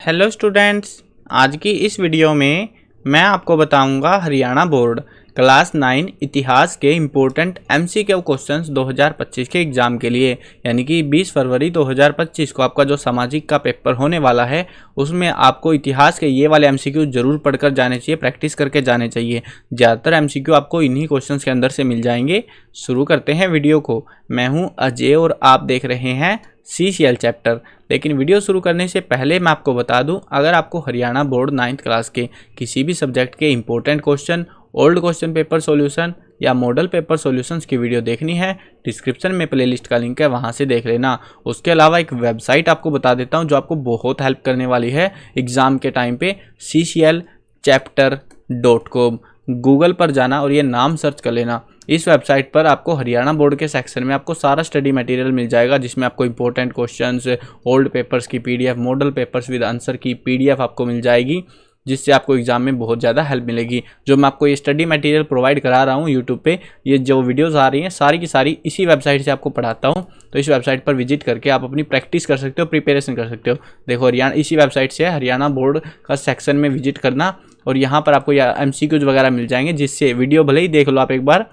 Hello students, आज की इस वीडियो में मैं आपको बताऊंगा हरियाणा बोर्ड क्लास 9 इतिहास के इम्पोर्टेंट एमसीक्यू क्वेश्चंस 2025 के एग्ज़ाम के लिए, यानी कि 20 फरवरी 2025 को आपका जो सामाजिक का पेपर होने वाला है उसमें आपको इतिहास के ये वाले एमसीक्यू जरूर पढ़कर जाने चाहिए, प्रैक्टिस करके जाने चाहिए। ज़्यादातर एमसीक्यू आपको इन्हीं क्वेश्चंस के अंदर से मिल जाएंगे। शुरू करते हैं वीडियो को। मैं हूँ अजय और आप देख रहे हैं CCL चैप्टर। लेकिन वीडियो शुरू करने से पहले मैं आपको बता दूं, अगर आपको हरियाणा बोर्ड 9th क्लास के किसी भी सब्जेक्ट के important question, old question paper solution या मॉडल पेपर सॉल्यूशंस की वीडियो देखनी है, डिस्क्रिप्शन में प्लेलिस्ट का लिंक है, वहां से देख लेना। उसके अलावा एक वेबसाइट आपको बता देता हूं जो आपको बहुत हेल्प करने वाली है एग्ज़ाम के टाइम पे, cclchapter.com। गूगल पर जाना और ये नाम सर्च कर लेना। इस वेबसाइट पर आपको हरियाणा बोर्ड के सेक्शन में आपको सारा स्टडी मटेरियल मिल जाएगा, जिसमें आपको इंपॉर्टेंट क्वेश्चंस, ओल्ड पेपर्स की PDF, model papers with answer की PDF आपको मिल जाएगी, जिससे आपको एग्जाम में बहुत ज़्यादा हेल्प मिलेगी। जो मैं आपको ये स्टडी मटेरियल प्रोवाइड करा रहा हूँ यूट्यूब पे, ये जो वीडियोस आ रही हैं सारी की सारी इसी वेबसाइट से आपको पढ़ाता हूँ। तो इस वेबसाइट पर विजिट करके आप अपनी प्रैक्टिस कर सकते हो, प्रिपरेशन कर सकते हो। देखो हरियाणा, इसी वेबसाइट से हरियाणा बोर्ड का सेक्शन में विजिट करना और यहाँ पर आपको MCQs वगैरह मिल जाएंगे, जिससे वीडियो भले ही देख लो आप एक बार,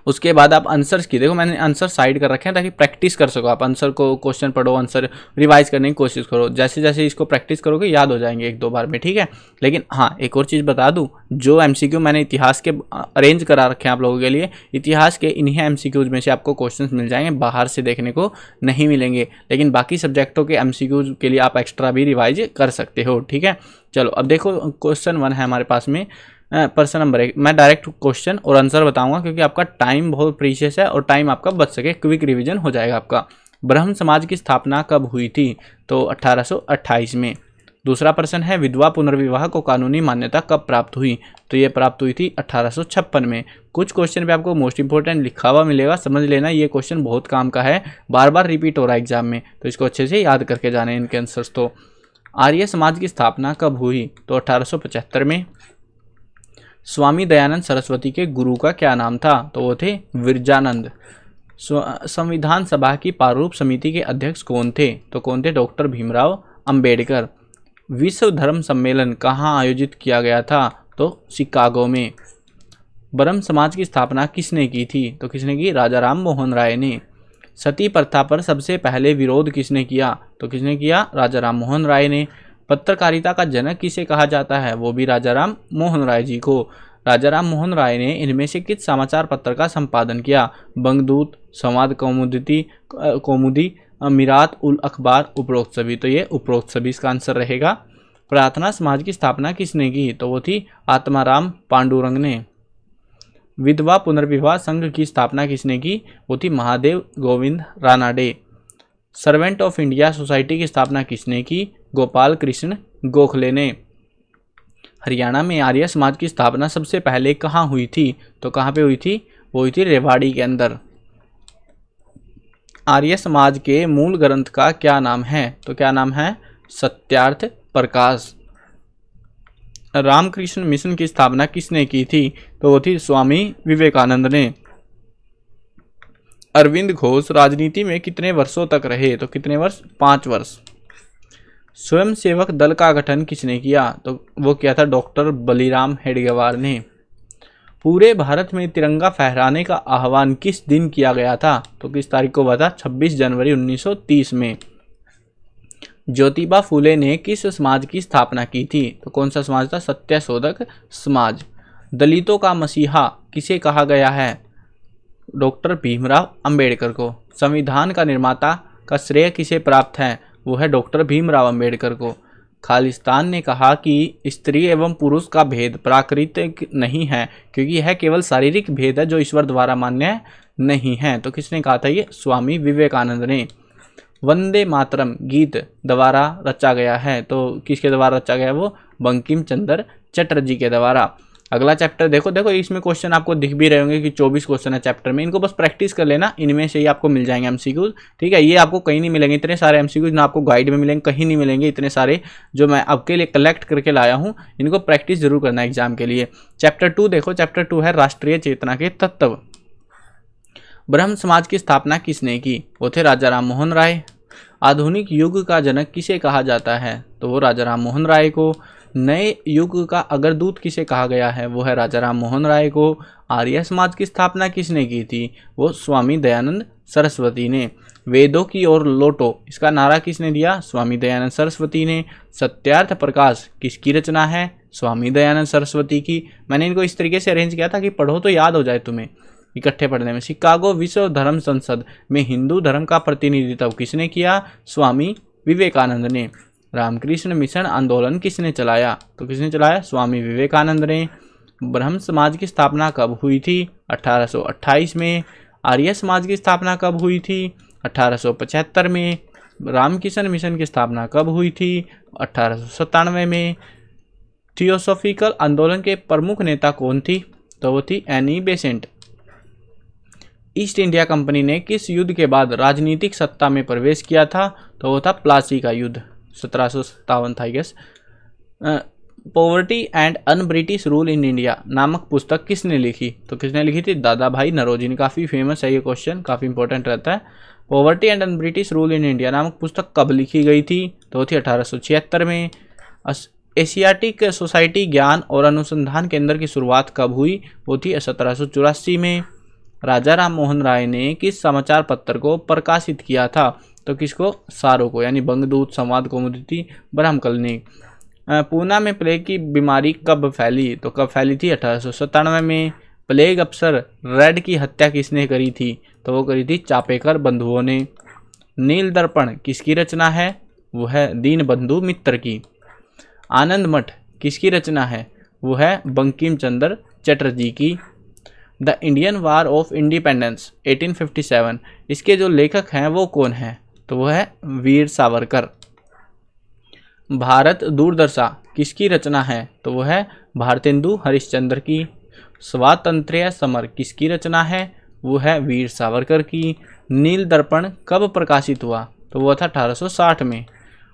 उसके बाद आप आंसर्स की, देखो मैंने आंसर साइड कर रखे हैं ताकि प्रैक्टिस कर सको। आप आंसर को, क्वेश्चन पढ़ो, आंसर रिवाइज करने की कोशिश करो। जैसे जैसे इसको प्रैक्टिस करोगे याद हो जाएंगे एक दो बार में, ठीक है। लेकिन हाँ, एक और चीज़ बता दूं, जो MCQ मैंने इतिहास के अरेंज करा रखे हैं आप लोगों के लिए, इतिहास के इन्हीं MCQs में से आपको क्वेश्चन मिल जाएंगे, बाहर से देखने को नहीं मिलेंगे। लेकिन बाकी सब्जेक्टों के MCQs के लिए आप एक्स्ट्रा भी रिवाइज कर सकते हो, ठीक है। चलो अब देखो, क्वेश्चन 1 है हमारे पास में, प्रश्न नंबर 1। मैं डायरेक्ट क्वेश्चन और आंसर बताऊंगा क्योंकि आपका टाइम बहुत प्रीशियस है और टाइम आपका बच सके, क्विक रिवीजन हो जाएगा आपका। ब्रह्म समाज की स्थापना कब हुई थी? तो 1828 में। दूसरा प्रश्न है, विधवा पुनर्विवाह को कानूनी मान्यता कब प्राप्त हुई? तो ये प्राप्त हुई थी 1856 में। कुछ क्वेश्चन पे आपको मोस्ट इंपोर्टेंट लिखा हुआ मिलेगा, समझ लेना, ये क्वेश्चन बहुत काम का है, बार बार रिपीट हो रहा है एग्जाम में, तो इसको अच्छे से याद करके जाने इनके आंसर्स। तो आर्य समाज की स्थापना कब हुई? तो 1875 में। स्वामी दयानंद सरस्वती के गुरु का क्या नाम था? तो वो थे विरजानंद। संविधान सभा की प्रारूप समिति के अध्यक्ष कौन थे? तो कौन थे? डॉक्टर भीमराव अंबेडकर। विश्व धर्म सम्मेलन कहाँ आयोजित किया गया था? तो शिकागो में। ब्रह्म समाज की स्थापना किसने की थी? तो किसने की? राजा राम मोहन राय ने। सती प्रथा पर सबसे पहले विरोध किसने किया? तो किसने किया? राजा राम मोहन राय ने। पत्रकारिता का जनक किसे कहा जाता है? वो भी राजा राम मोहन राय जी को। राजा राम मोहन राय ने इनमें से किस समाचार पत्र का संपादन किया? बंगदूत, संवाद कौमुदी, अमीरात उल अखबार, उपरोक्त सभी। तो ये उपरोक्त सभी इसका आंसर रहेगा। प्रार्थना समाज की स्थापना किसने की? तो वो थी आत्माराम पांडुरंग ने। विधवा पुनर्विवाह संघ की स्थापना किसने की? वो थी Mahadev Govind Ranade. Servant of India society की स्थापना किसने की? गोपाल कृष्ण गोखले ने। हरियाणा में आर्य समाज की स्थापना सबसे पहले कहाँ हुई थी? तो कहाँ पे हुई थी? वो हुई थी रेवाड़ी के अंदर। आर्य समाज के मूल ग्रंथ का क्या नाम है? तो क्या नाम है? सत्यार्थ प्रकाश। रामकृष्ण मिशन की स्थापना किसने की थी? तो वो थी स्वामी विवेकानंद ने। अरविंद घोष राजनीति में कितने वर्षों तक रहे? तो कितने वर्ष? 5 वर्ष। स्वयंसेवक दल का गठन किसने किया? तो वो किया था डॉक्टर बलीराम हेडगेवार ने। पूरे भारत में तिरंगा फहराने का आह्वान किस दिन किया गया था? तो किस तारीख को हुआ था? 26 जनवरी 1930 में। ज्योतिबा फूले ने किस समाज की स्थापना की थी? तो कौन सा समाज था? सत्यशोधक समाज। दलितों का मसीहा किसे कहा गया है? डॉक्टर भीमराव अंबेडकर को। संविधान का निर्माता का श्रेय किसे प्राप्त है? वो है डॉक्टर भीमराव अंबेडकर को। खालिस्तान ने कहा कि स्त्री एवं पुरुष का भेद प्राकृतिक नहीं है, क्योंकि यह केवल शारीरिक भेद है जो ईश्वर द्वारा मान्य नहीं है। तो किसने कहा था ये? स्वामी विवेकानंद ने। वंदे मातरम गीत द्वारा रचा गया है, तो किसके द्वारा रचा गया? वो बंकिम चंद्र चटर्जी के द्वारा। अगला चैप्टर देखो इसमें क्वेश्चन आपको दिख भी रहे होंगे कि 24 क्वेश्चन है चैप्टर में, इनको बस प्रैक्टिस कर लेना, इनमें से ही आपको मिल जाएंगे MCQs, ठीक है। ये आपको कहीं नहीं मिलेंगे इतने सारे MCQs, ना आपको गाइड में मिलेंगे, कहीं नहीं मिलेंगे इतने सारे जो मैं आपके लिए कलेक्ट करके लाया हूँ। इनको प्रैक्टिस जरूर करना है एग्जाम के लिए। चैप्टर 2 देखो, चैप्टर 2 है राष्ट्रीय चेतना के तत्व। ब्रह्म समाज की स्थापना किसने की? वो थे राजा राम मोहन राय। आधुनिक युग का जनक किसे कहा जाता है? तो वो राजा राम मोहन राय को। नए युग का अग्रदूत किसे कहा गया है? वो है राजा राम मोहन राय को। आर्य समाज की स्थापना किसने की थी? वो स्वामी दयानंद सरस्वती ने। वेदों की ओर लौटो, इसका नारा किसने दिया? स्वामी दयानंद सरस्वती ने। सत्यार्थ प्रकाश किसकी रचना है? स्वामी दयानंद सरस्वती की। मैंने इनको इस तरीके से अरेंज किया था कि पढ़ो तो याद हो जाए तुम्हें इकट्ठे पढ़ने में। शिकागो विश्व धर्म संसद में हिंदू धर्म का प्रतिनिधित्व किसने किया? स्वामी विवेकानंद ने। रामकृष्ण मिशन आंदोलन किसने चलाया? तो किसने चलाया? स्वामी विवेकानंद ने। ब्रह्म समाज की स्थापना कब हुई थी? 1828 में। आर्य समाज की स्थापना कब हुई थी? 1875 में। रामकृष्ण मिशन की स्थापना कब हुई थी? 1897 में। थियोसॉफिकल आंदोलन के प्रमुख नेता कौन थी? तो वो थी Annie Besant. East India company ने किस युद्ध के बाद राजनीतिक सत्ता में प्रवेश किया था? तो वो था प्लासी का युद्ध, 1757 था I guess. Poverty and un British rule in India नामक पुस्तक किसने लिखी? तो किसने लिखी थी? दादा भाई नौरोजी ने। काफ़ी फेमस है ये क्वेश्चन, काफ़ी इंपॉर्टेंट रहता है। Poverty and un British rule in India नामक पुस्तक कब लिखी गई थी? तो थी 1876 में। एशियाटिक सोसाइटी ज्ञान और अनुसंधान केंद्र की शुरुआत कब हुई? वो थी 1784 में। राजा राम मोहन राय ने किस समाचार पत्र को प्रकाशित किया था? तो किसको? सारों को, यानी बंगदूत, संवाद, कौमुदी, ब्रह्मकलनी। पूना में प्लेग की बीमारी कब फैली? तो कब फैली थी? 1897 में। प्लेग अफसर रेड की हत्या किसने करी थी? तो वो करी थी चापेकर बंधुओं ने। नील दर्पण किसकी रचना है? वो है दीनबंधु मित्र की। आनंद मठ किसकी रचना है? वो है बंकिम चंद्र चटर्जी की। The Indian war of independence 1857, इसके जो लेखक हैं वो कौन हैं? तो वो है वीर सावरकर। भारत दूरदर्शा किसकी रचना है? तो वो है भारतेंदु हरिश्चंद्र की। स्वातंत्र्य समर किसकी रचना है? वो है वीर सावरकर की। नील दर्पण कब प्रकाशित हुआ? तो वो था 1860 में।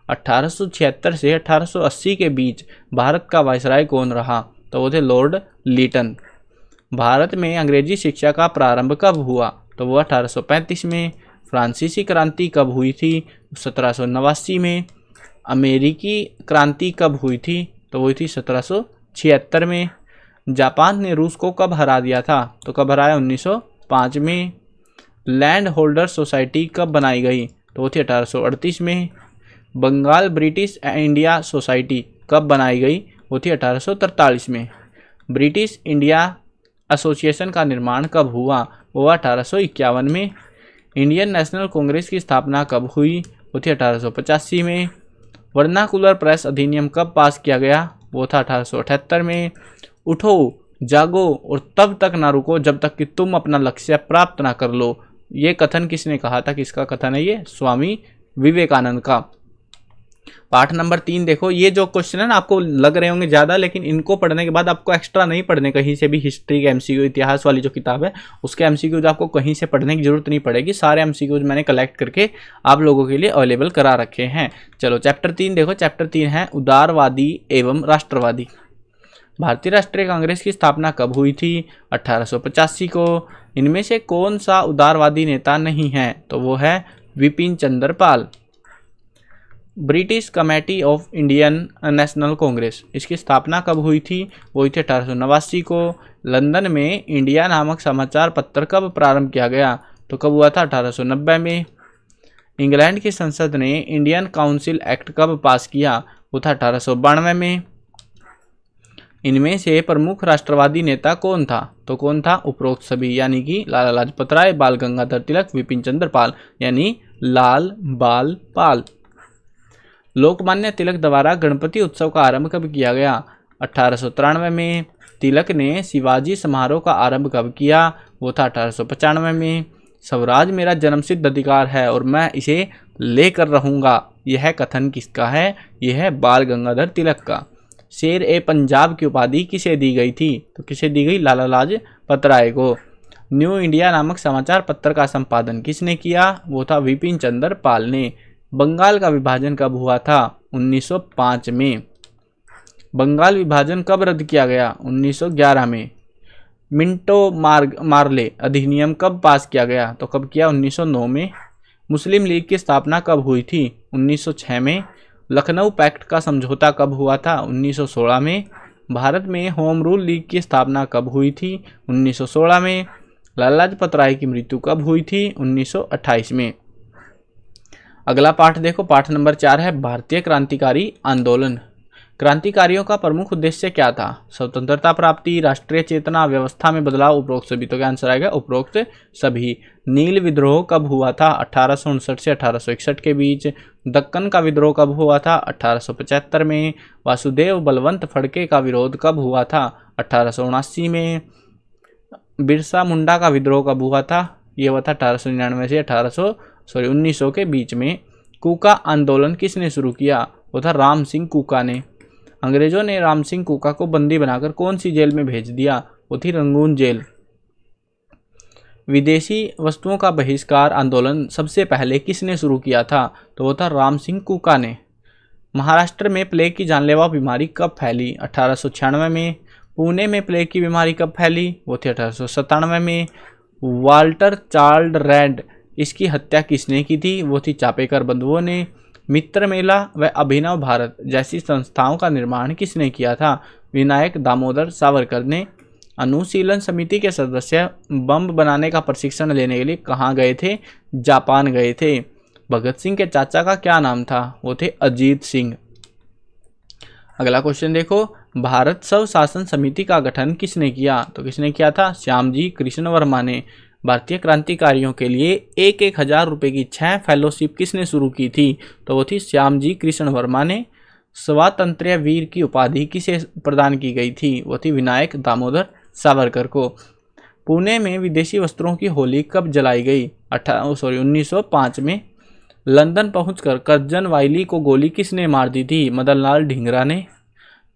1876 से 1880 के बीच भारत का वायसराय कौन रहा? तो वो थे लॉर्ड लीटन। भारत में अंग्रेजी शिक्षा का प्रारंभ कब हुआ? तो वो 1835 में। फ्रांसीसी क्रांति कब हुई थी? 1789 में। अमेरिकी क्रांति कब हुई थी? तो हुई थी 1776 में। जापान ने रूस को कब हरा दिया था? तो कब हराया? 1905 में। लैंड होल्डर सोसाइटी कब बनाई गई? तो वो थी 1838 में। बंगाल ब्रिटिश इंडिया सोसाइटी कब बनाई गई? वो थी 1843 में। ब्रिटिश इंडिया एसोसिएशन का निर्माण कब हुआ? वो 1851 में। इंडियन नेशनल कांग्रेस की स्थापना कब हुई? वो थी 1885 में। वर्नाकुलर प्रेस अधिनियम कब पास किया गया? वो था 1878 में। उठो, जागो और तब तक ना रुको जब तक कि तुम अपना लक्ष्य प्राप्त ना कर लो, ये कथन किसने कहा था? किसका कथन है ये? स्वामी विवेकानंद का। पाठ नंबर 3 देखो, ये जो क्वेश्चन है ना आपको लग रहे होंगे ज़्यादा, लेकिन इनको पढ़ने के बाद आपको एक्स्ट्रा नहीं पढ़ने कहीं से भी। हिस्ट्री के एमसीक्यू, इतिहास वाली जो किताब है उसके एमसीक्यूज आपको कहीं से पढ़ने की जरूरत नहीं पड़ेगी। सारे एमसीक्यूज मैंने कलेक्ट करके आप लोगों के लिए अवेलेबल करा रखे हैं। चलो चैप्टर 3 देखो। चैप्टर 3 है उदारवादी एवं राष्ट्रवादी। भारतीय राष्ट्रीय कांग्रेस की स्थापना कब हुई थी? 1885 को। इनमें से कौन सा उदारवादी नेता नहीं है? तो वो है Vipin Chandra Pal. British committee of Indian National Congress, इसकी स्थापना कब हुई थी? वो हुई थी 1889 को। लंदन में इंडिया नामक समाचार पत्र कब प्रारंभ किया गया? तो कब हुआ था? 1890 में। इंग्लैंड की संसद ने इंडियन काउंसिल एक्ट कब पास किया? वो था 1892 में। इनमें से प्रमुख राष्ट्रवादी नेता कौन था? तो कौन था? उपरोक्त सभी, यानी कि लाला लाजपत राय, बाल गंगाधर तिलक, विपिन चंद्र पाल, यानी लाल बाल पाल। लोकमान्य तिलक द्वारा गणपति उत्सव का आरंभ कब किया गया? 1893 में। तिलक ने शिवाजी समारोह का आरंभ कब किया? वो था 1895 में। स्वराज मेरा जन्मसिद्ध अधिकार है और मैं इसे लेकर रहूँगा, यह कथन किसका है? यह है बाल गंगाधर तिलक का। शेर ए पंजाब की उपाधि किसे दी गई थी? तो किसे दी गई? लाला लाजपत राय को। न्यू इंडिया नामक समाचार पत्र का संपादन किसने किया? वो था विपिन चंद्र पाल ने। बंगाल का विभाजन कब हुआ था? 1905 में। बंगाल विभाजन कब रद्द किया गया? 1911 में। मिंटो मार्ले अधिनियम कब पास किया गया? तो कब किया? 1909 में। मुस्लिम लीग की स्थापना कब हुई थी? 1906 में। लखनऊ पैक्ट का समझौता कब हुआ था? 1916 में। भारत में होम रूल लीग की स्थापना कब हुई थी? 1916 में। लाला लाजपत राय की मृत्यु कब हुई थी? 1928 में। अगला पाठ देखो, पाठ नंबर 4 है भारतीय क्रांतिकारी आंदोलन। क्रांतिकारियों का प्रमुख उद्देश्य क्या था? स्वतंत्रता प्राप्ति, राष्ट्रीय चेतना, व्यवस्था में बदलाव, उपरोक्त सभी। तो क्या आंसर आएगा? उपरोक्त सभी। नील विद्रोह कब हुआ था? 1859 से 1861 के बीच। दक्कन का विद्रोह कब हुआ था? 1875 में। वासुदेव बलवंत फड़के का विरोध कब हुआ था? 1879 में। बिरसा मुंडा का विद्रोह कब हुआ था? ये हुआ था 1899 से 1900 के बीच में। कूका आंदोलन किसने शुरू किया? वो था राम सिंह कूका ने। अंग्रेजों ने राम सिंह कूका को बंदी बनाकर कौन सी जेल में भेज दिया? वो थी रंगून जेल। विदेशी वस्तुओं का बहिष्कार आंदोलन सबसे पहले किसने शुरू किया था? तो वो था राम सिंह कूका ने। महाराष्ट्र में प्लेग की जानलेवा बीमारी कब फैली? 1896 में। पुणे में प्लेग की बीमारी कब फैली? वो थी 1897 में। वाल्टर चार्ल्ड रेड, इसकी हत्या किसने की थी? वो थी चापेकर बंधुओं ने। मित्र मेला व अभिनव भारत जैसी संस्थाओं का निर्माण किसने किया था? विनायक दामोदर सावरकर ने। अनुशीलन समिति के सदस्य बम बनाने का प्रशिक्षण लेने के लिए कहाँ गए थे? जापान गए थे। भगत सिंह के चाचा का क्या नाम था? वो थे अजीत सिंह। अगला क्वेश्चन देखो, भारत स्वशासन समिति का गठन किसने किया? तो किसने किया था? श्यामजी कृष्ण वर्मा ने। भारतीय क्रांतिकारियों के लिए 1,000 रुपये की 6 फेलोशिप किसने शुरू की थी? तो वो थी श्यामजी कृष्ण वर्मा ने। स्वातंत्र्य वीर की उपाधि किसे प्रदान की गई थी? वो थी विनायक दामोदर सावरकर को। पुणे में विदेशी वस्त्रों की होली कब जलाई गई? 1905 में। लंदन पहुंचकर कर्जन वाइली को गोली किसने मार दी थी? मदनलाल ढींगरा ने।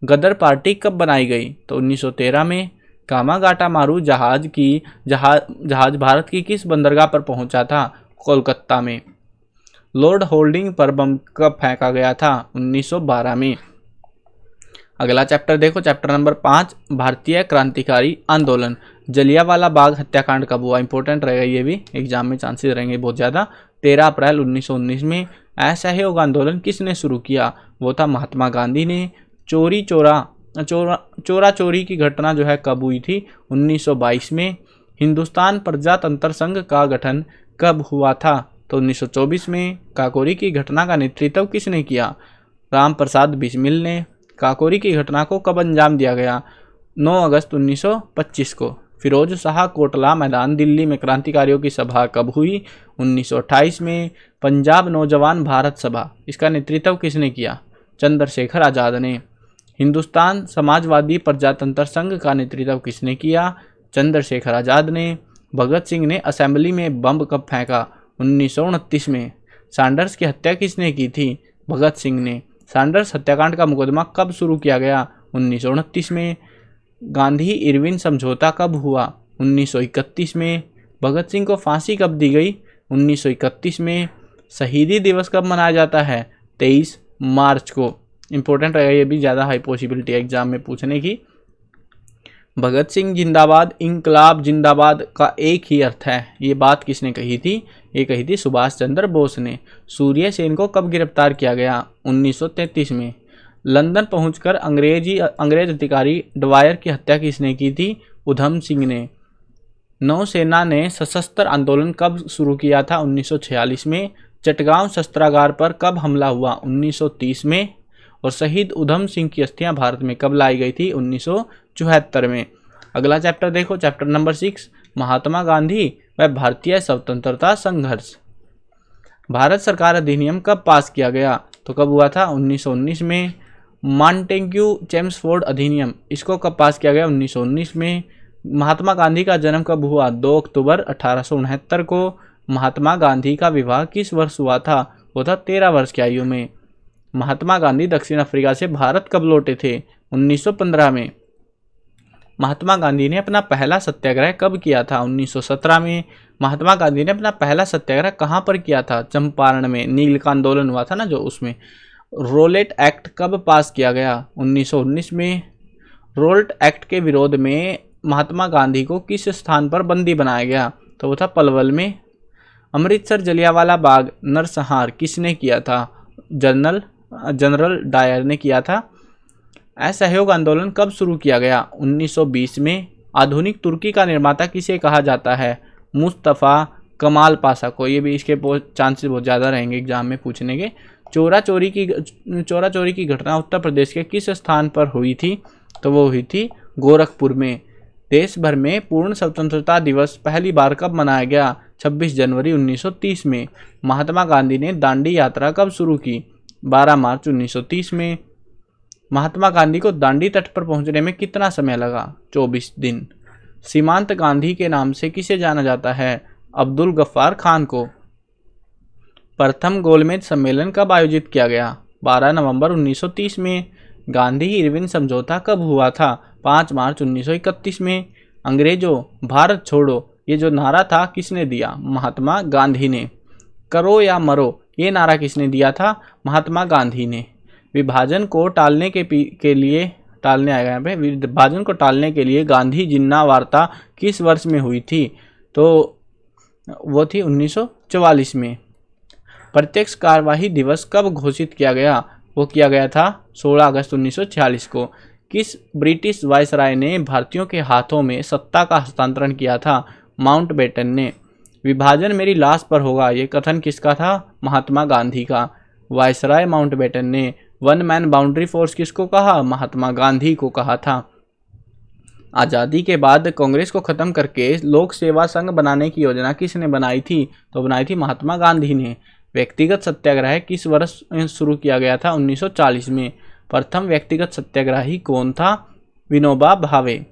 गदर पार्टी कब बनाई गई? तो 1913 में। कामागाटा मारू जहाज भारत की किस बंदरगाह पर पहुंचा था? कोलकाता में। लॉर्ड होल्डिंग पर बम कब फेंका गया था? 1912 में। अगला चैप्टर देखो, चैप्टर नंबर 5 भारतीय क्रांतिकारी आंदोलन। जलियांवाला बाग हत्याकांड कब हुआ? इंपॉर्टेंट रहेगा, ये भी एग्जाम में चांसेस रहेंगे बहुत ज़्यादा। 13 अप्रैल 1919 में। असहयोग आंदोलन किसने शुरू किया? वो था महात्मा गांधी ने। चोरा चोरी की घटना जो है कब हुई थी? 1922 में। हिंदुस्तान प्रजातंत्र संघ का गठन कब हुआ था? तो 1924 में। काकोरी की घटना का नेतृत्व किसने किया? राम प्रसाद बिस्मिल ने। काकोरी की घटना को कब अंजाम दिया गया? 9 अगस्त 1925 को। फिरोज शाह कोटला मैदान दिल्ली में क्रांतिकारियों की सभा कब हुई? 1928 में। पंजाब नौजवान भारत सभा, इसका नेतृत्व किसने किया? चंद्रशेखर आज़ाद ने। हिंदुस्तान समाजवादी प्रजातंत्र संघ का नेतृत्व किसने किया? चंद्रशेखर आज़ाद ने। भगत सिंह ने असेंबली में बम कब फेंका? 1929 में। सैंडर्स की हत्या किसने की थी? भगत सिंह ने। सैंडर्स हत्याकांड का मुकदमा कब शुरू किया गया? 1929 में। गांधी इरविन समझौता कब हुआ? 1931 में। भगत सिंह को फांसी कब दी गई? 1931 में। शहीदी दिवस कब मनाया जाता है? 23 मार्च को। इंपॉर्टेंट रहेगा, ये भी ज़्यादा हाई पॉसिबिलिटी है एग्जाम में पूछने की। भगत सिंह जिंदाबाद, इंकलाब जिंदाबाद का एक ही अर्थ है, ये बात किसने कही थी? ये कही थी सुभाष चंद्र बोस ने। सूर्य सेन को कब गिरफ्तार किया गया? 1933 में। लंदन पहुंचकर अंग्रेज अधिकारी डवायर की हत्या किसने की थी? उधम सिंह ने। नौसेना ने सशस्त्र आंदोलन कब शुरू किया था? 1946 में। चटगांव शस्त्रागार पर कब हमला हुआ? 1930 में। और शहीद उधम सिंह की अस्थियां भारत में कब लाई गई थी? 1974 में। अगला चैप्टर देखो, चैप्टर नंबर 6 महात्मा गांधी व भारतीय स्वतंत्रता संघर्ष। भारत सरकार अधिनियम कब पास किया गया? तो कब हुआ था? 1919 में। मॉन्टेग्यू चेम्सफोर्ड अधिनियम, इसको कब पास किया गया? 1919 में। महात्मा गांधी का जन्म कब हुआ? 2 अक्टूबर 1869 को। महात्मा गांधी का विवाह किस वर्ष हुआ था? वो था 13 वर्ष की आयु में। महात्मा गांधी दक्षिण अफ्रीका से भारत कब लौटे थे? 1915 में। महात्मा गांधी ने अपना पहला सत्याग्रह कब किया था? 1917 में। महात्मा गांधी ने अपना पहला सत्याग्रह कहाँ पर किया था? चंपारण में। नील का आंदोलन हुआ था ना जो, उसमें। रोलेट एक्ट कब पास किया गया? 1919 में। रोलेट एक्ट के विरोध में महात्मा गांधी को किस स्थान पर बंदी बनाया गया? तो वो था पलवल में। अमृतसर जलियांवाला बाग नरसंहार किसने किया था? जनरल डायर ने किया था। असहयोग आंदोलन कब शुरू किया गया? 1920 में। आधुनिक तुर्की का निर्माता किसे कहा जाता है? मुस्तफ़ा कमाल पाशा को। ये भी इसके चांसेस बहुत ज़्यादा रहेंगे एग्जाम में पूछने के। चोरा चोरी की घटना उत्तर प्रदेश के किस स्थान पर हुई थी? तो वो हुई थी गोरखपुर में। देश भर में पूर्ण स्वतंत्रता दिवस पहली बार कब मनाया गया? 26 जनवरी 1930 में। महात्मा गांधी ने दांडी यात्रा कब शुरू की? 12 मार्च 1930 में। महात्मा गांधी को दांडी तट पर पहुंचने में कितना समय लगा? 24 दिन। सीमांत गांधी के नाम से किसे जाना जाता है? अब्दुल गफ्फार खान को। प्रथम गोलमेज सम्मेलन कब आयोजित किया गया? 12 नवंबर 1930 में। गांधी इरविन समझौता कब हुआ था? 5 मार्च 1931 में। अंग्रेजों भारत छोड़ो ये जो नारा था किसने दिया? महात्मा गांधी ने। करो या मरो ये नारा किसने दिया था? महात्मा गांधी ने। विभाजन को टालने के लिए गांधी जिन्ना वार्ता किस वर्ष में हुई थी? तो वो थी 1944 में। प्रत्यक्ष कार्यवाही दिवस कब घोषित किया गया? वो किया गया था 16 अगस्त 1946 को। किस ब्रिटिश वायसराय ने भारतीयों के हाथों में सत्ता का हस्तांतरण किया था? माउंटबेटन ने। विभाजन मेरी लाश पर होगा ये कथन किसका था? महात्मा गांधी का। वायसराय माउंटबेटन ने। वन मैन बाउंड्री फोर्स किसको कहा? महात्मा गांधी को कहा था। आज़ादी के बाद कांग्रेस को खत्म करके लोक सेवा संघ बनाने की योजना किसने बनाई थी? तो बनाई थी महात्मा गांधी ने। व्यक्तिगत सत्याग्रह किस वर्ष शुरू किया गया था? 1940 में। प्रथम व्यक्तिगत सत्याग्रही कौन था? विनोबा भावे।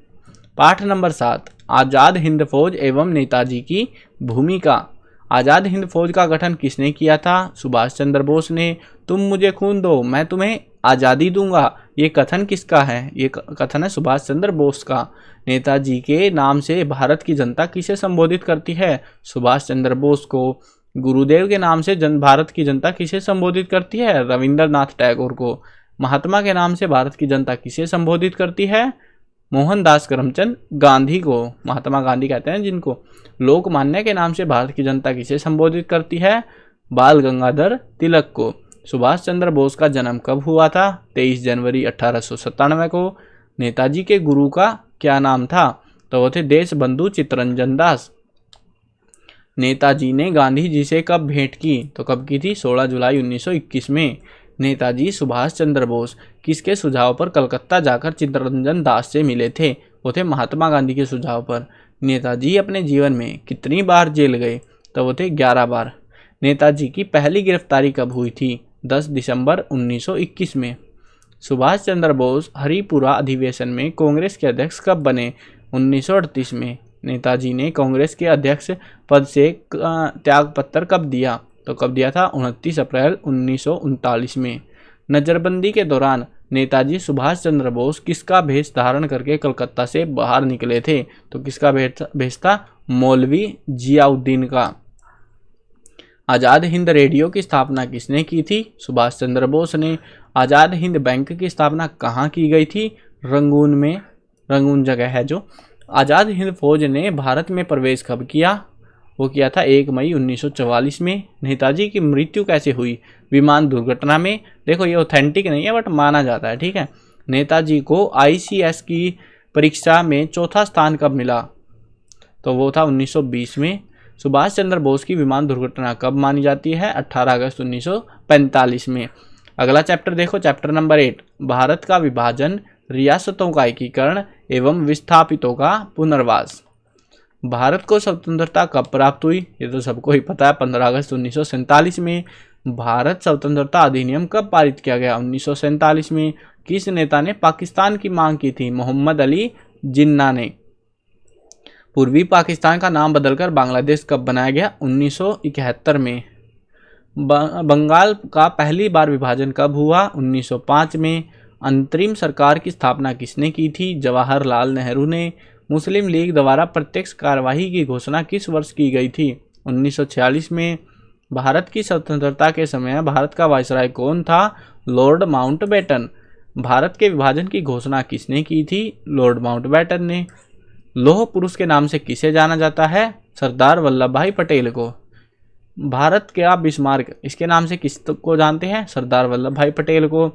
पाठ नंबर 7 आज़ाद हिंद फौज एवं नेताजी की भूमिका। आज़ाद हिंद फौज का गठन किसने किया था? सुभाष चंद्र बोस ने। तुम मुझे खून दो मैं तुम्हें आज़ादी दूंगा ये कथन किसका है? ये कथन है सुभाष चंद्र बोस का। नेताजी के नाम से भारत की जनता किसे संबोधित करती है? सुभाष चंद्र बोस को। गुरुदेव के नाम से भारत की जनता किसे संबोधित करती है? रविंद्रनाथ टैगोर को। महात्मा के नाम से भारत की जनता किसे संबोधित करती है? मोहनदास करमचंद गांधी को। महात्मा गांधी कहते हैं जिनको। लोकमान्य के नाम से भारत की जनता किसे संबोधित करती है? बाल गंगाधर तिलक को। सुभाष चंद्र बोस का जन्म कब हुआ था? 23 जनवरी 1897 को। नेताजी के गुरु का क्या नाम था? तो वो थे देशबंधु चित्तरंजन दास। नेताजी ने गांधी जी से कब भेंट की? तो कब की थी? 16 जुलाई 1921 में। नेताजी सुभाष चंद्र बोस किसके सुझाव पर कलकत्ता जाकर चित्तरंजन दास से मिले थे? वो थे महात्मा गांधी के सुझाव पर। नेताजी अपने जीवन में कितनी बार जेल गए? तो वो थे 11 बार। नेताजी की पहली गिरफ्तारी कब हुई थी? 10 दिसंबर 1921 में। सुभाष चंद्र बोस हरिपुरा अधिवेशन में कांग्रेस के अध्यक्ष कब बने? 1938 में। नेताजी ने कांग्रेस के अध्यक्ष पद से त्यागपत्र कब दिया? तो कब दिया था? 29 अप्रैल 1939 में। नजरबंदी के दौरान नेताजी सुभाष चंद्र बोस किसका भेष धारण करके कलकत्ता से बाहर निकले थे? तो किसका भेष था? मौलवी जियाउद्दीन का। आज़ाद हिंद रेडियो की स्थापना किसने की थी? सुभाष चंद्र बोस ने। आज़ाद हिंद बैंक की स्थापना कहाँ की गई थी? रंगून में। रंगून जगह है जो। आज़ाद हिंद फौज ने भारत में प्रवेश कब किया? वो किया था 1 मई 1944 में। नेताजी की मृत्यु कैसे हुई? विमान दुर्घटना में। देखो ये ऑथेंटिक नहीं है बट माना जाता है, ठीक है। नेताजी को ICS की परीक्षा में चौथा स्थान कब मिला? तो वो था 1920 में। सुभाष चंद्र बोस की विमान दुर्घटना कब मानी जाती है? 18 अगस्त 1945 में। अगला चैप्टर देखो, चैप्टर नंबर 8 भारत का विभाजन, रियासतों का एकीकरण एवं विस्थापितों का पुनर्वास। भारत को स्वतंत्रता कब प्राप्त हुई? ये तो सबको ही पता है, 15 अगस्त 1947 में। भारत स्वतंत्रता अधिनियम कब पारित किया गया? 1947 में। किस नेता ने पाकिस्तान की मांग की थी? मोहम्मद अली जिन्ना ने। पूर्वी पाकिस्तान का नाम बदलकर बांग्लादेश कब बनाया गया? 1971 में। बंगाल का पहली बार विभाजन कब हुआ? 1905 में। अंतरिम सरकार की स्थापना किसने की थी? जवाहरलाल नेहरू ने। मुस्लिम लीग द्वारा प्रत्यक्ष कार्यवाही की घोषणा किस वर्ष की गई थी? 1946 में। भारत की स्वतंत्रता के समय भारत का वायसराय कौन था? Lord Mountbatten. भारत के विभाजन की घोषणा किसने की थी? लॉर्ड माउंटबेटन ने। लौह पुरुष के नाम से किसे जाना जाता है? सरदार वल्लभ भाई पटेल को। भारत का बिस्मार्क, इसके नाम से किस को जानते हैं? सरदार वल्लभ भाई पटेल को।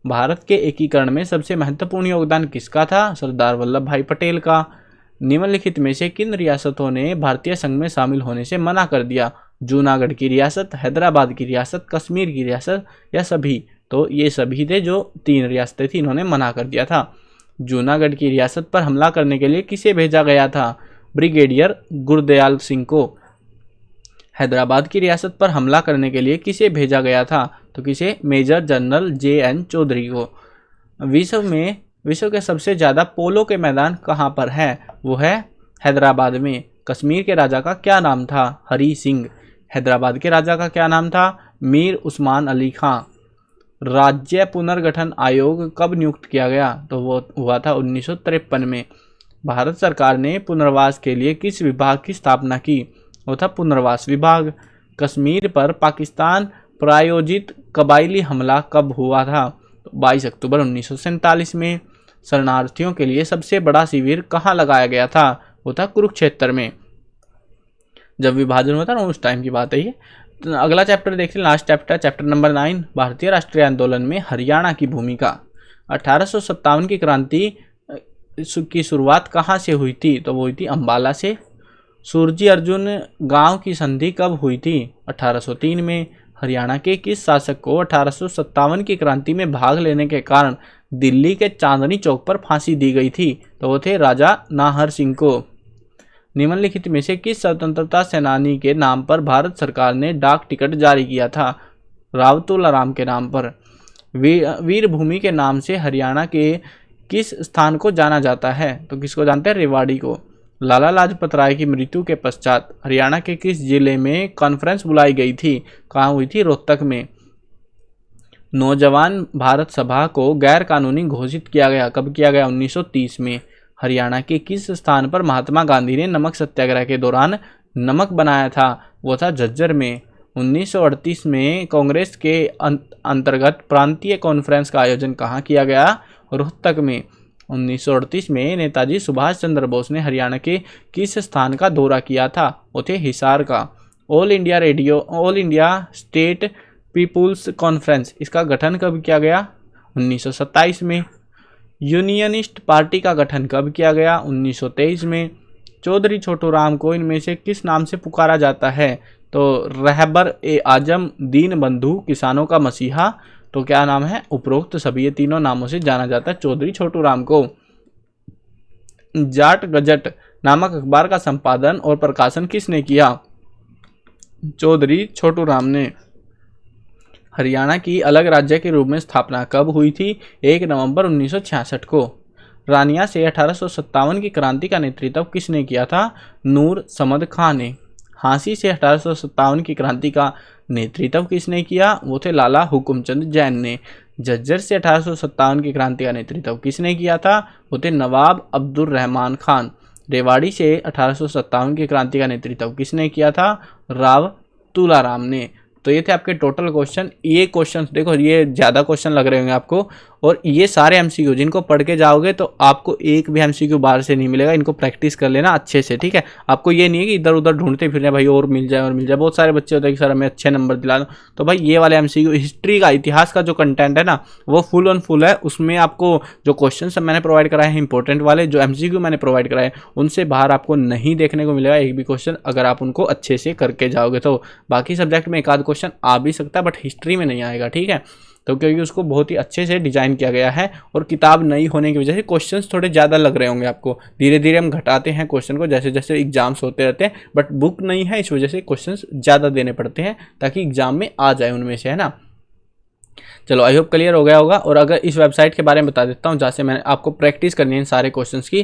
भारत के एकीकरण में सबसे महत्वपूर्ण योगदान किसका था? सरदार वल्लभ भाई पटेल का। निम्नलिखित में से किन रियासतों ने भारतीय संघ में शामिल होने से मना कर दिया? जूनागढ़ की रियासत, हैदराबाद की रियासत, कश्मीर की रियासत या सभी? तो ये सभी थे, जो 3 रियासतें थी, इन्होंने मना कर दिया था। जूनागढ़ की रियासत पर हमला करने के लिए किसे भेजा गया था? ब्रिगेडियर गुरदयाल सिंह को। हैदराबाद की रियासत पर हमला करने के लिए किसे भेजा गया था? तो किसे? मेजर जनरल JN चौधरी को। विश्व के सबसे ज़्यादा पोलो के मैदान कहाँ पर है? वो है हैदराबाद में। कश्मीर के राजा का क्या नाम था? हरी सिंह। हैदराबाद के राजा का क्या नाम था? मीर उस्मान अली खां। राज्य पुनर्गठन आयोग कब नियुक्त किया गया? तो वो हुआ था 1953 में। भारत सरकार ने पुनर्वास के लिए किस विभाग की स्थापना की? वो था पुनर्वास विभाग। कश्मीर पर पाकिस्तान प्रायोजित कबायली हमला कब हुआ था? तो 22 अक्टूबर 1947 में। शरणार्थियों के लिए सबसे बड़ा शिविर कहाँ लगाया गया था? वो था कुरुक्षेत्र में। जब विभाजन हुआ था ना, उस टाइम की बात है ये। तो अगला चैप्टर देखते हैं, लास्ट चैप्टर, चैप्टर नंबर 9, भारतीय राष्ट्रीय आंदोलन में हरियाणा की भूमिका। 1857 की क्रांति की शुरुआत कहाँ से हुई थी? तो वो हुई थी अम्बाला से। सुरजी अर्जुन गांव की संधि कब हुई थी? 1803 में। हरियाणा के किस शासक को 1857 की क्रांति में भाग लेने के कारण दिल्ली के चांदनी चौक पर फांसी दी गई थी? तो वो थे राजा नाहर सिंह को। निम्नलिखित में से किस स्वतंत्रता सेनानी के नाम पर भारत सरकार ने डाक टिकट जारी किया था? राव तुलाराम के नाम पर। वीरभूमि के नाम से हरियाणा के किस स्थान को जाना जाता है? तो किसको जानते हैं? रेवाड़ी को। लाला लाजपत राय की मृत्यु के पश्चात हरियाणा के किस जिले में कॉन्फ्रेंस बुलाई गई थी? कहाँ हुई थी? रोहतक में। नौजवान भारत सभा को गैर कानूनी घोषित किया गया, कब किया गया? 1930 में। हरियाणा के किस स्थान पर महात्मा गांधी ने नमक सत्याग्रह के दौरान नमक बनाया था? वो था झज्जर में। 1938 में कांग्रेस के अंतर्गत प्रांतीय कॉन्फ्रेंस का आयोजन कहाँ किया गया? रोहतक में। 1938 में नेताजी सुभाष चंद्र बोस ने हरियाणा के किस स्थान का दौरा किया था? वो थे हिसार का। All India state peoples conference, इसका गठन कब किया गया? 1927 में। यूनियनिस्ट पार्टी का गठन कब किया गया? 1923 में। चौधरी छोटू राम को इनमें से किस नाम से पुकारा जाता है? तो रहबर ए आजम, दीन बंधु, किसानों का मसीहा। तो क्या नाम है? उपरोक्त सभी ये तीनों नामों से जाना जाता है चौधरी छोटू राम को। जाट गजट नामक अखबार का संपादन और प्रकाशन किसने किया? चौधरी छोटू राम ने। हरियाणा की अलग राज्य के रूप में स्थापना कब हुई थी? 1 नवंबर 1966 को। रानिया से 1857 की क्रांति का नेतृत्व किसने किया था? नूर समद खां ने। हांसी से 1857 की क्रांति का नेतृत्व किसने किया? वो थे लाला हुकुमचंद जैन ने। झज्जर से 1857 की क्रांति का नेतृत्व किसने किया था? वो थे नवाब अब्दुल रहमान खान। रेवाड़ी से 1857 की क्रांति का नेतृत्व किसने किया था? राव तुलाराम ने। तो ये थे आपके टोटल क्वेश्चन। ये क्वेश्चन देखो, ये ज़्यादा क्वेश्चन लग रहे होंगे आपको, और ये सारे एमसीक्यू जिनको पढ़ के जाओगे तो आपको एक भी एमसीक्यू बाहर से नहीं मिलेगा। इनको प्रैक्टिस कर लेना अच्छे से, ठीक है। आपको ये नहीं है कि इधर उधर ढूंढते फिरने भाई और मिल जाए और मिल जाए। बहुत सारे बच्चे होते हैं कि सर हमें अच्छे नंबर दिला दो, तो भाई ये वाले एमसीक्यू हिस्ट्री का, इतिहास का जो कंटेंट है ना, वो फुल ऑन फुल है। उसमें आपको जो क्वेश्चन सब मैंने प्रोवाइड कराए हैं इंपॉर्टेंट वाले, जो एमसीक्यू मैंने प्रोवाइड कराए, उनसे बाहर आपको नहीं देखने को मिलेगा एक भी क्वेश्चन, अगर आप उनको अच्छे से करके जाओगे तो। बाकी सब्जेक्ट में एक आध क्वेश्चन आ भी सकता है, बट हिस्ट्री में नहीं आएगा, ठीक है। तो क्योंकि उसको बहुत ही अच्छे से डिजाइन किया गया है, और किताब नई होने की वजह से क्वेश्चंस थोड़े ज़्यादा लग रहे होंगे आपको। धीरे धीरे हम घटाते हैं क्वेश्चन को जैसे जैसे एग्जाम्स होते रहते हैं, बट बुक नहीं है इस वजह से क्वेश्चंस ज़्यादा देने पड़ते हैं ताकि एग्जाम में आ जाए उनमें से, है ना। चलो आई होप क्लियर हो गया होगा। और अगर इस वेबसाइट के बारे में बता देता हूँ जहाँ से मैंने आपको प्रैक्टिस करनी है इन सारे क्वेश्चंस की।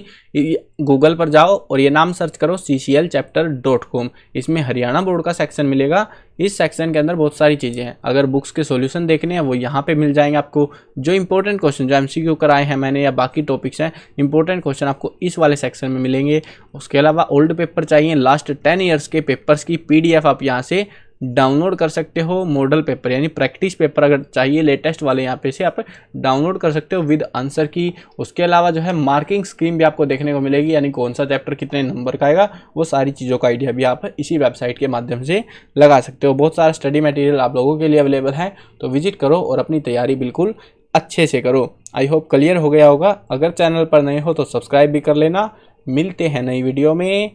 गूगल पर जाओ और ये नाम सर्च करो cclchapter.com। इसमें हरियाणा बोर्ड का सेक्शन मिलेगा। इस सेक्शन के अंदर बहुत सारी चीज़ें हैं। अगर बुक्स के सॉल्यूशन देखने हैं वो यहाँ पे मिल जाएंगे आपको। जो इंपॉर्टेंट क्वेश्चन जो MCQ कराए हैं मैंने या बाकी टॉपिक्स हैं, इंपॉर्टेंट क्वेश्चन आपको इस वाले सेक्शन में मिलेंगे। उसके अलावा ओल्ड पेपर चाहिए, लास्ट 10 ईयर्स के पेपर्स की PDF आप यहाँ से डाउनलोड कर सकते हो मॉडल पेपर यानी प्रैक्टिस पेपर अगर चाहिए लेटेस्ट वाले यहाँ पे से आप डाउनलोड कर सकते हो विद आंसर की। उसके अलावा जो है मार्किंग स्कीम भी आपको देखने को मिलेगी, यानी कौन सा चैप्टर कितने नंबर का आएगा, वो सारी चीज़ों का आइडिया भी आप इसी वेबसाइट के माध्यम से लगा सकते हो। बहुत सारा स्टडी मटेरियल आप लोगों के लिए अवेलेबल है, तो विजिट करो और अपनी तैयारी बिल्कुल अच्छे से करो। आई होप क्लियर हो गया होगा। अगर चैनल पर नए हो तो सब्सक्राइब भी कर लेना। मिलते हैं नई वीडियो में।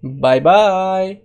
Bye bye.